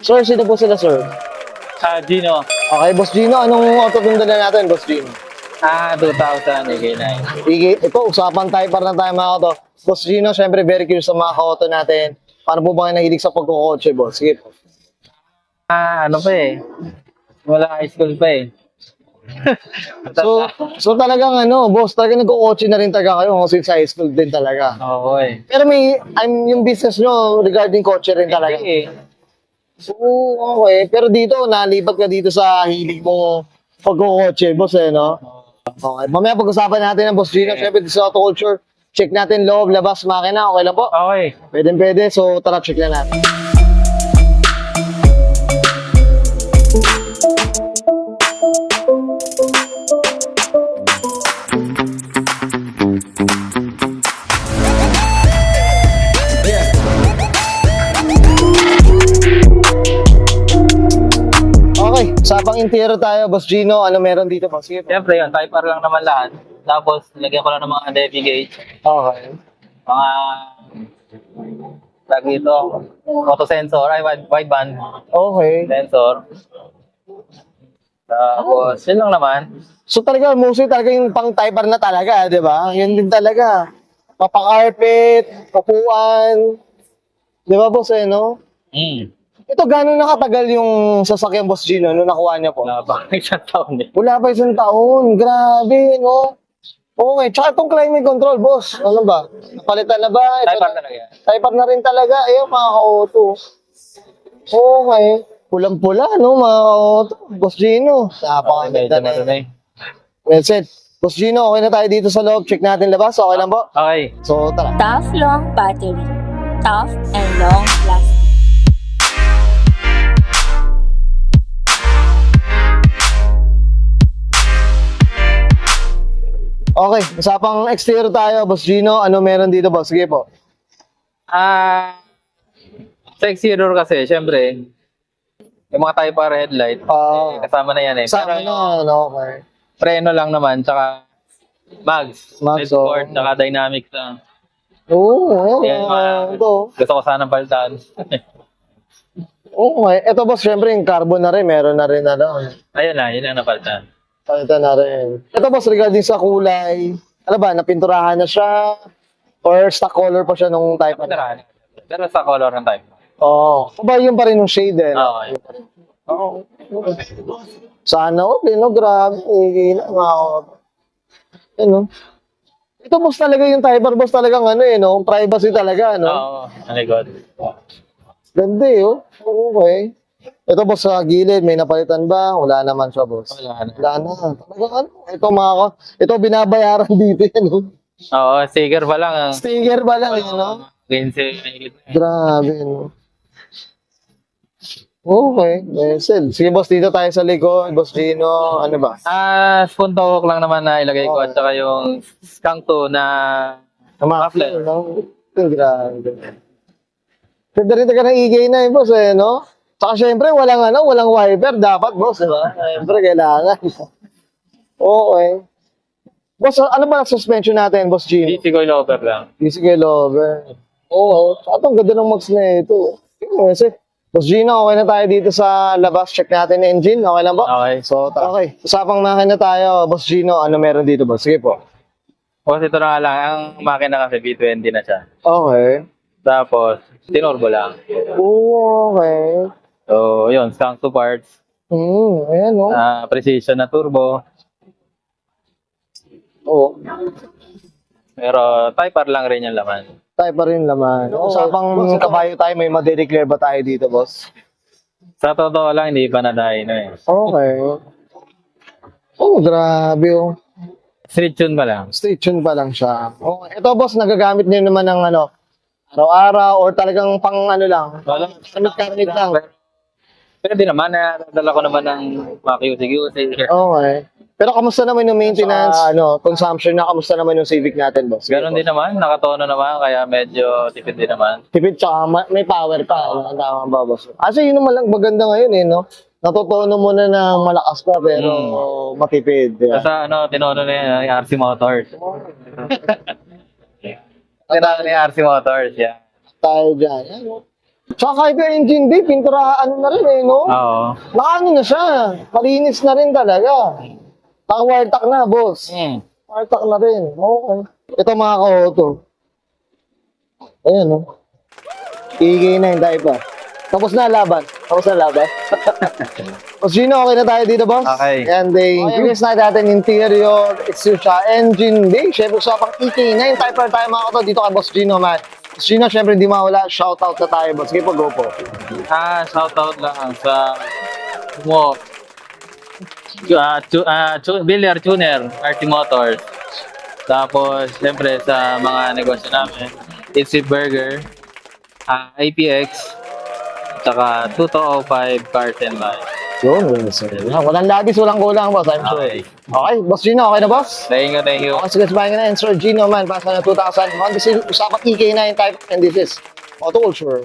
Sir, sino po sila, sir? Gino. Okay, Boss Gino, anong auto tunda natin, Boss Gino? 2000 EK9. Ito, usapan tayo para na tayo mga auto. Boss Gino, syempre very curious sa mga auto natin. Paano po ba kayo nahilig sa pagkukotse, boss? Sige po. Ano pa eh. Wala high school pa eh. So talagang boss, talagang nagkukotse na rin talaga kayo since high school din talaga. Oo eh. Pero yung business nyo regarding kotse rin talaga. Eh. So, okay. Pero dito, nalipat ka dito sa hilig mong pagkukotse, boss no? Okay. Mamaya pag-usapan natin ng Boss Gino. Siyempre, dito sa auto culture, check natin loob, labas, makina. Okay lang po? Okay. Pwede. So, tara, check na natin. Okay, usapang interior tayo, Boss Gino. Ano meron dito, boss? Sige po. Siyempre yun, Type R lang naman lahat. Tapos, lagyan ko lang ng mga DP gauge. Okay. Mga tag dito, auto sensor, ay wideband Okay. sensor. Tapos, yun lang naman. So talaga, mostly talaga yung pang Type R na talaga, di ba? Yun din talaga. Papakarpet, papuan. Di ba, boss, no? Ito, gano'n nakatagal yung sasakyan, Boss Gino, nung nakuha niya po? Wala pa isang taon eh. Wala pa isang taon. Grabe, no? Okay, tsaka itong climate control, boss. Ano ba? Napalitan na ba? Ito Type R talaga yan. Type R na rin talaga. Ayun, mga ka-auto. Okay. Pulang-pula, no, mga ka-auto. Boss Gino. Napakaganda Medyo na marunay. yun. Well said. Boss Gino, okay na tayo dito sa loob. Check natin labas. Okay lang po? Okay. So, tara. Tough long battery. Tough and long lasting. Okay, usapang exterior tayo, Boss Gino. Ano meron dito, boss? Sige po. Sa exterior kasi, syempre, yung mga Type R headlight, kasama na yan eh. Sama Pero na, okay. preno lang naman, tsaka mags, Mags, headboard, tsaka dynamics lang. Oo, Yan, ito. gusto ko sanang palitan. Okay. Ito, boss, syempre yung carbon na rin. Meron na rin, Ayun na, yun ang napalitan. palitan na rin. Ito, boss, regarding sa kulay, ano ba, napinturahan na siya? Or stock color pa siya nung type na? Pinturahan. Pero sa color ng Type. Oo. O ba, yun pa rin yung shade, eh? Oo. Oo. Sana, okay, no? Grabe. Ano? Ito, boss, talaga yung type R, boss, talagang no? Privacy talaga, no? Oo, ang likod. Ganda, Okay. Ito, boss, sa gilid, may napalitan ba? Wala naman siya, boss. Wala na. Wala na. Talagang ito binabayaran dito, Oo, sticker pa lang. Sticker ba lang, no? Grabe, no? Okay. Sige, boss, dito tayo sa likod. Boss Gino, ano ba? Spoon hawk lang naman na ilagay ko at saka yung skunk to na Muffler, no? Grabe. Ganda rin taga ng igay na boss, no? Saka syempre, walang wiper. Dapat, boss, diba? Syempre, kailangan. Okay. Boss, ano ba ang suspension natin, Boss Gino? DC coilover lang. Easy kay Lover. Oo. Saka ang ganda ng mags na ito. Kasi, Boss Gino, okay na tayo dito sa labas. Check natin yung engine. Okay lang po? Okay. So, okay. Usapang makina tayo, Boss Gino. Ano meron dito, boss? Sige po. Kasi ito na nga lang, ang makina kasi B20 na siya. Okay. Tapos, tinorbo lang. Oo, okay. So, yun, skunk to parts. Ayan, no? Precision na turbo. Oo. Pero Type R lang rin yung laman. Tayo pa rin laman. Usapang kabayo tayo, may madedeclare ba tayo dito, boss? Sa totoo lang, hindi pa na-dyno eh. Okay. Oh, grabe, oh. Street tune pa lang. Stay tuned pa lang siya. Okay. Ito, boss, nagagamit niyo naman ng araw-araw or talagang pang lang? Wala. Kamit lang. Pero di naman, nadala ko naman ng mga QC. Okay. Pero kamusta naman yung maintenance, consumption na, kamusta naman yung Civic natin, boss? Ganon din naman, nakatono naman, kaya medyo tipid din naman. Tipid tsaka may power pa. Ang tama ba, boss? Kasi yun naman lang maganda ngayon, no? Natutono mo na ng malakas pa, pero matipid. Yeah. Basta tinono na yan, yung RC Motors. Tinono ni RC Motors, yeah. Tayo dyan. Tsaka kahit yung engine bay, pinturaan na rin eh, no? Oo. Nakaano na siya. Malinis na rin talaga. Naka-wire tack na, boss. Wire tack na rin. Okay. Ito mga ka-auto. Ayan, no? Igay na yung type. Tapos na laban. O sino, okay na tayo dito, boss? Okay. And then, increase na natin interior, exhaust engine bay. Siyempre, sa pang EK9 type tayo mga auto dito kay Boss Gino, man. Boss Gino, siyempre, hindi mawala. Shoutout na tayo, boss. Sige po, go po. Shoutout lang sa mo. Billiard Tuner, RT Motors. Tapos, siyempre, sa mga negosyo namin, It's Burger, APX, tsaka 2205 Cars and Bikes. Yun, walang labis, walang kulang, boss. I'm sure. Okay. Okay, Boss Gino, okay na, boss? Thank you. Okay, sige, sabahin ka na. And Sir Gino, man, para sa 2000. This is usapang EK9 type, and this is Auto Culture.